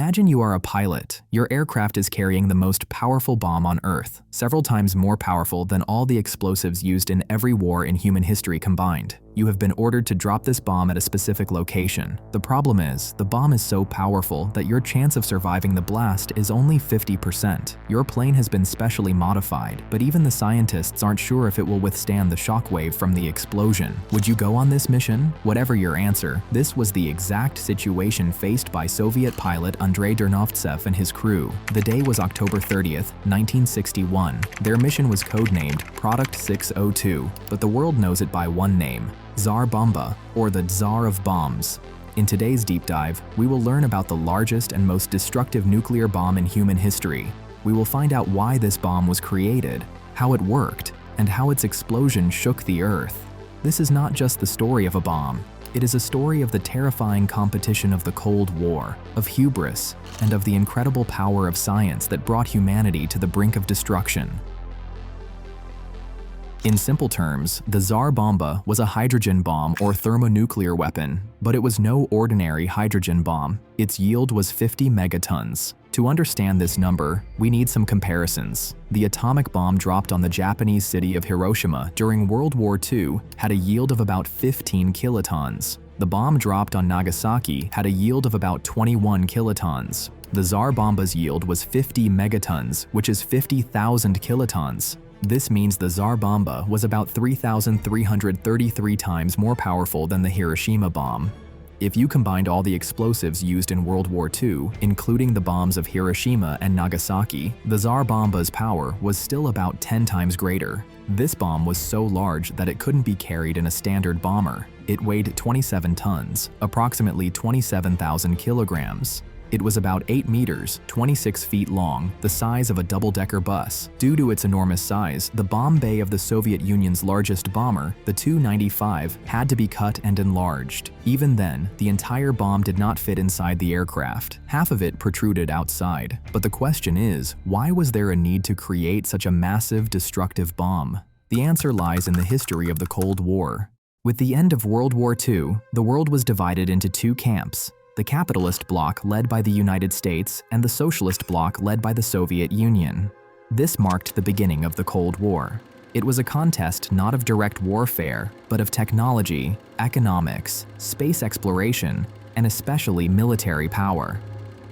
Imagine you are a pilot. Your aircraft is carrying the most powerful bomb on Earth, several times more powerful than all the explosives used in every war in human history combined. You have been ordered to drop this bomb at a specific location. The problem is, the bomb is so powerful that your chance of surviving the blast is only 50%. Your plane has been specially modified, but even the scientists aren't sure if it will withstand the shockwave from the explosion. Would you go on this mission? Whatever your answer, this was the exact situation faced by Soviet pilot Andrei Dernovtsev and his crew. The day was October 30th, 1961. Their mission was codenamed Product 602, but the world knows it by one name: Tsar Bomba, or the Tsar of Bombs. In today's deep dive, we will learn about the largest and most destructive nuclear bomb in human history. We will find out why this bomb was created, how it worked, and how its explosion shook the Earth. This is not just the story of a bomb. It is a story of the terrifying competition of the Cold War, of hubris, and of the incredible power of science that brought humanity to the brink of destruction. In simple terms, the Tsar Bomba was a hydrogen bomb or thermonuclear weapon, but it was no ordinary hydrogen bomb. Its yield was 50 megatons. To understand this number, we need some comparisons. The atomic bomb dropped on the Japanese city of Hiroshima during World War II had a yield of about 15 kilotons. The bomb dropped on Nagasaki had a yield of about 21 kilotons. The Tsar Bomba's yield was 50 megatons, which is 50,000 kilotons. This means the Tsar Bomba was about 3,333 times more powerful than the Hiroshima bomb. If you combined all the explosives used in World War II, including the bombs of Hiroshima and Nagasaki, the Tsar Bomba's power was still about 10 times greater. This bomb was so large that it couldn't be carried in a standard bomber. It weighed 27 tons, approximately 27,000 kilograms. It was about 8 meters, 26 feet long, the size of a double-decker bus. Due to its enormous size, the bomb bay of the Soviet Union's largest bomber, the Tu-95, had to be cut and enlarged. Even then, the entire bomb did not fit inside the aircraft. Half of it protruded outside. But the question is, why was there a need to create such a massive, destructive bomb? The answer lies in the history of the Cold War. With the end of World War II, the world was divided into two camps: the capitalist bloc led by the United States and the socialist bloc led by the Soviet Union. This marked the beginning of the Cold War. It was a contest not of direct warfare, but of technology, economics, space exploration, and especially military power.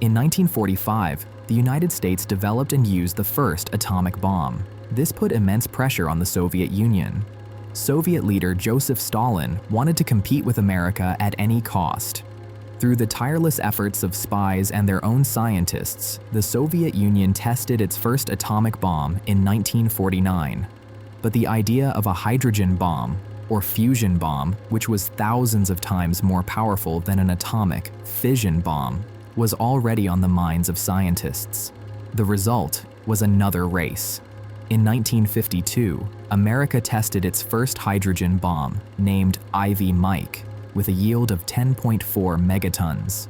In 1945, the United States developed and used the first atomic bomb. This put immense pressure on the Soviet Union. Soviet leader Joseph Stalin wanted to compete with America at any cost. Through the tireless efforts of spies and their own scientists, the Soviet Union tested its first atomic bomb in 1949. But the idea of a hydrogen bomb, or fusion bomb, which was thousands of times more powerful than an atomic fission bomb, was already on the minds of scientists. The result was another race. In 1952, America tested its first hydrogen bomb, named Ivy Mike, with a yield of 10.4 megatons.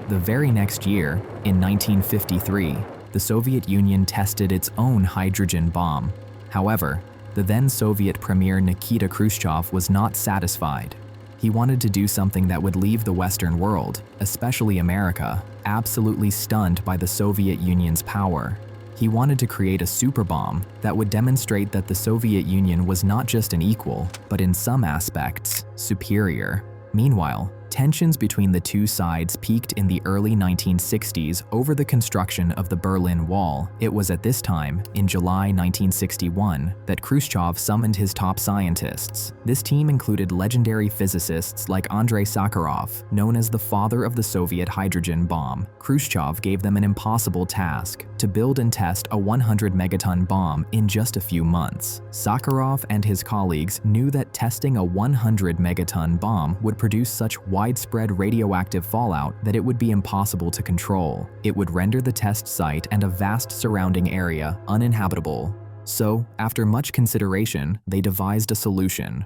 The very next year, in 1953, the Soviet Union tested its own hydrogen bomb. However, the then Soviet Premier Nikita Khrushchev was not satisfied. He wanted to do something that would leave the Western world, especially America, absolutely stunned by the Soviet Union's power. He wanted to create a superbomb that would demonstrate that the Soviet Union was not just an equal, but in some aspects, superior. Meanwhile, tensions between the two sides peaked in the early 1960s over the construction of the Berlin Wall. It was at this time, in July 1961, that Khrushchev summoned his top scientists. This team included legendary physicists like Andrei Sakharov, known as the father of the Soviet hydrogen bomb. Khrushchev gave them an impossible task: to build and test a 100-megaton bomb in just a few months. Sakharov and his colleagues knew that testing a 100-megaton bomb would produce such widespread radioactive fallout that it would be impossible to control. It would render the test site and a vast surrounding area uninhabitable. So, after much consideration, they devised a solution.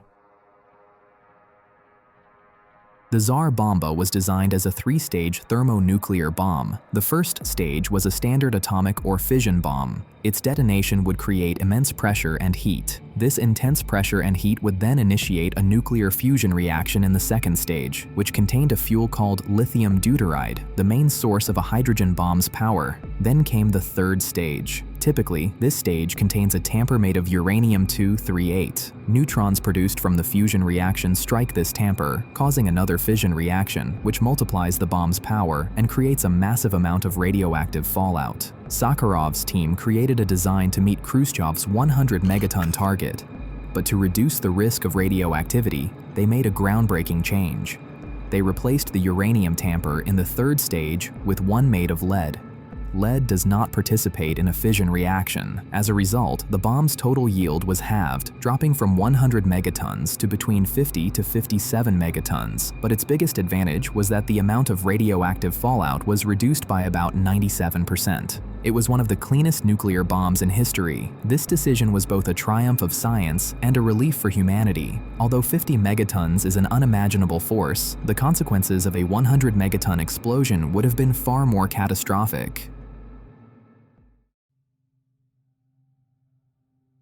The Tsar Bomba was designed as a three-stage thermonuclear bomb. The first stage was a standard atomic or fission bomb. Its detonation would create immense pressure and heat. This intense pressure and heat would then initiate a nuclear fusion reaction in the second stage, which contained a fuel called lithium deuteride, the main source of a hydrogen bomb's power. Then came the third stage. Typically, this stage contains a tamper made of uranium-238. Neutrons produced from the fusion reaction strike this tamper, causing another fission reaction, which multiplies the bomb's power and creates a massive amount of radioactive fallout. Sakharov's team created a design to meet Khrushchev's 100 megaton target. But to reduce the risk of radioactivity, they made a groundbreaking change. They replaced the uranium tamper in the third stage with one made of lead. Lead does not participate in a fission reaction. As a result, the bomb's total yield was halved, dropping from 100 megatons to between 50 to 57 megatons. But its biggest advantage was that the amount of radioactive fallout was reduced by about 97%. It was one of the cleanest nuclear bombs in history. This decision was both a triumph of science and a relief for humanity. Although 50 megatons is an unimaginable force, the consequences of a 100 megaton explosion would have been far more catastrophic.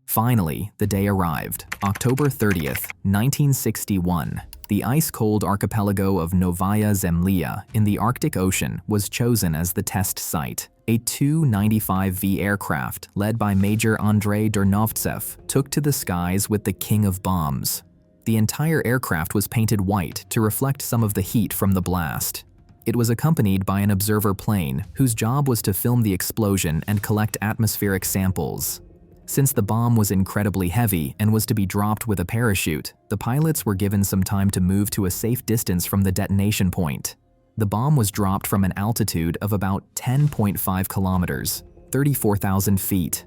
Finally, the day arrived. October 30th, 1961. The ice-cold archipelago of Novaya Zemlya in the Arctic Ocean was chosen as the test site. A Tu-95V aircraft, led by Major Andrei Dernovtsev, took to the skies with the King of Bombs. The entire aircraft was painted white to reflect some of the heat from the blast. It was accompanied by an observer plane, whose job was to film the explosion and collect atmospheric samples. Since the bomb was incredibly heavy and was to be dropped with a parachute, the pilots were given some time to move to a safe distance from the detonation point. The bomb was dropped from an altitude of about 10.5 kilometers, 34,000 feet.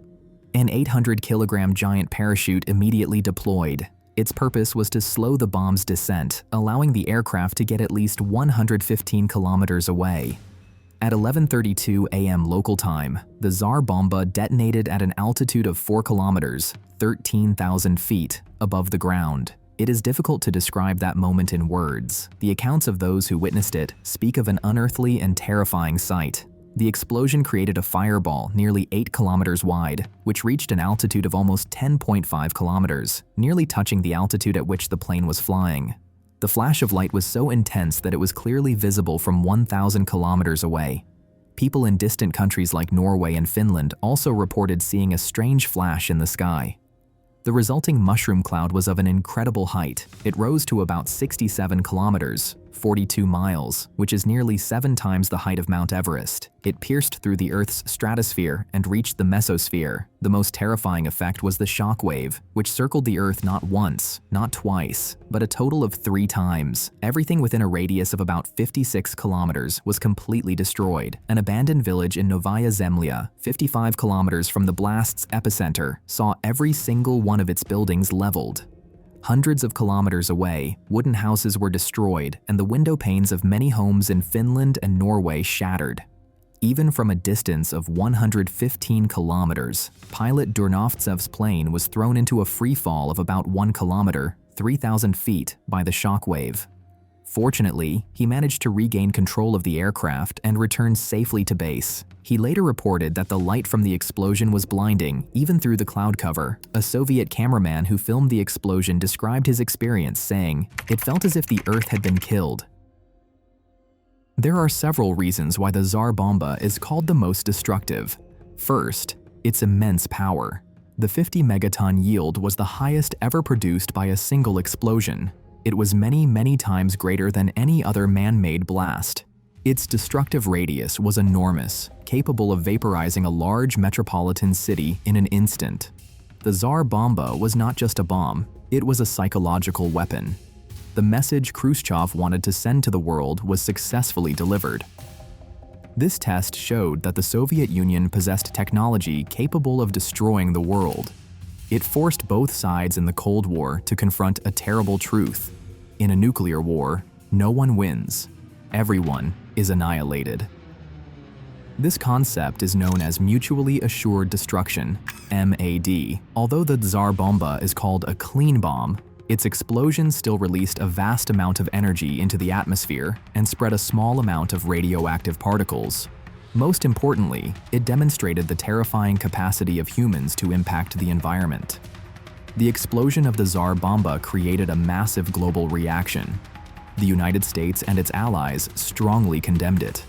An 800-kilogram giant parachute immediately deployed. Its purpose was to slow the bomb's descent, allowing the aircraft to get at least 115 kilometers away. At 11:32 a.m. local time, the Tsar Bomba detonated at an altitude of 4 kilometers, 13,000 feet, above the ground. It is difficult to describe that moment in words. The accounts of those who witnessed it speak of an unearthly and terrifying sight. The explosion created a fireball nearly 8 kilometers wide, which reached an altitude of almost 10.5 kilometers, nearly touching the altitude at which the plane was flying. The flash of light was so intense that it was clearly visible from 1,000 kilometers away. People in distant countries like Norway and Finland also reported seeing a strange flash in the sky. The resulting mushroom cloud was of an incredible height. It rose to about 67 kilometers, 42 miles, which is nearly 7 times the height of Mount Everest. It pierced through the Earth's stratosphere and reached the mesosphere. The most terrifying effect was the shockwave, which circled the Earth not once, not twice, but a total of 3 times. Everything within a radius of about 56 kilometers was completely destroyed. An abandoned village in Novaya Zemlya, 55 kilometers from the blast's epicenter, saw every single one of its buildings leveled. Hundreds of kilometers away, wooden houses were destroyed and the window panes of many homes in Finland and Norway shattered. Even from a distance of 115 kilometers, pilot Dernovtsev's plane was thrown into a free fall of about 1 kilometer, 3,000 feet, by the shockwave. Fortunately, he managed to regain control of the aircraft and return safely to base. He later reported that the light from the explosion was blinding, even through the cloud cover. A Soviet cameraman who filmed the explosion described his experience, saying, "It felt as if the Earth had been killed." There are several reasons why the Tsar Bomba is called the most destructive. First, its immense power. The 50 megaton yield was the highest ever produced by a single explosion. It was many times greater than any other man-made blast. Its destructive radius was enormous, capable of vaporizing a large metropolitan city in an instant. The Tsar Bomba was not just a bomb, it was a psychological weapon. The message Khrushchev wanted to send to the world was successfully delivered. This test showed that the Soviet Union possessed technology capable of destroying the world. It forced both sides in the Cold War to confront a terrible truth. In a nuclear war, no one wins. Everyone is annihilated. This concept is known as mutually assured destruction, MAD. Although the Tsar Bomba is called a clean bomb, Its explosion still released a vast amount of energy into the atmosphere and spread a small amount of radioactive particles. Most importantly, it demonstrated the terrifying capacity of humans to impact the environment. The explosion of the Tsar Bomba created a massive global reaction. The United States and its allies strongly condemned it.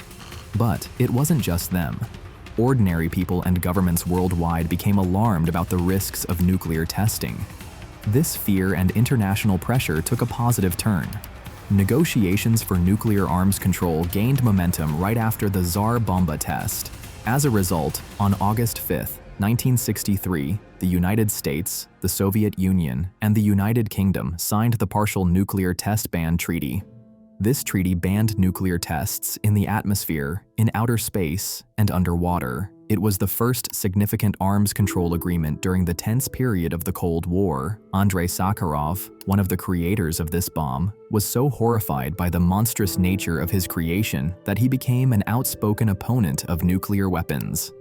But it wasn't just them. Ordinary people and governments worldwide became alarmed about the risks of nuclear testing. This fear and international pressure took a positive turn. Negotiations for nuclear arms control gained momentum right after the Tsar Bomba test. As a result, on August 5, 1963, the United States, the Soviet Union, and the United Kingdom signed the Partial Nuclear Test Ban Treaty. This treaty banned nuclear tests in the atmosphere, in outer space, and underwater. It was the first significant arms control agreement during the tense period of the Cold War. Andrei Sakharov, one of the creators of this bomb, was so horrified by the monstrous nature of his creation that he became an outspoken opponent of nuclear weapons.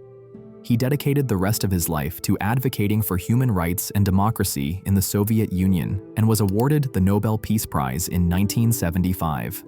He dedicated the rest of his life to advocating for human rights and democracy in the Soviet Union and was awarded the Nobel Peace Prize in 1975.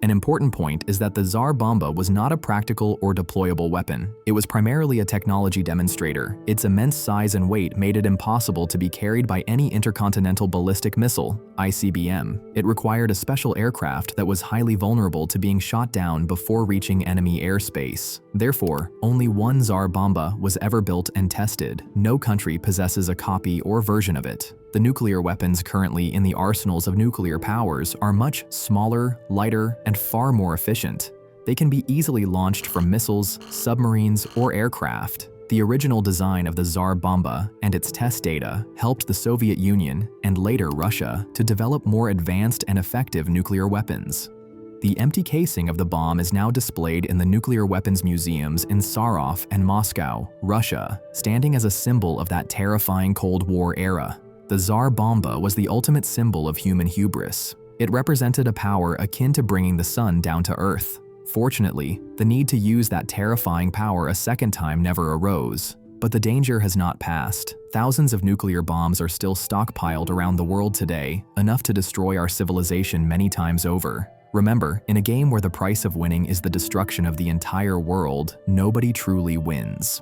An important point is that the Tsar Bomba was not a practical or deployable weapon. It was primarily a technology demonstrator. Its immense size and weight made it impossible to be carried by any intercontinental ballistic missile, ICBM. It required a special aircraft that was highly vulnerable to being shot down before reaching enemy airspace. Therefore, only one Tsar Bomba was ever built and tested. No country possesses a copy or version of it. The nuclear weapons currently in the arsenals of nuclear powers are much smaller, lighter, and far more efficient. They can be easily launched from missiles, submarines, or aircraft. The original design of the Tsar Bomba and its test data helped the Soviet Union, and later Russia, to develop more advanced and effective nuclear weapons. The empty casing of the bomb is now displayed in the nuclear weapons museums in Sarov and Moscow, Russia, standing as a symbol of that terrifying Cold War era. The Tsar Bomba was the ultimate symbol of human hubris. It represented a power akin to bringing the sun down to Earth. Fortunately, the need to use that terrifying power a second time never arose. But the danger has not passed. Thousands of nuclear bombs are still stockpiled around the world today, enough to destroy our civilization many times over. Remember, in a game where the price of winning is the destruction of the entire world, nobody truly wins.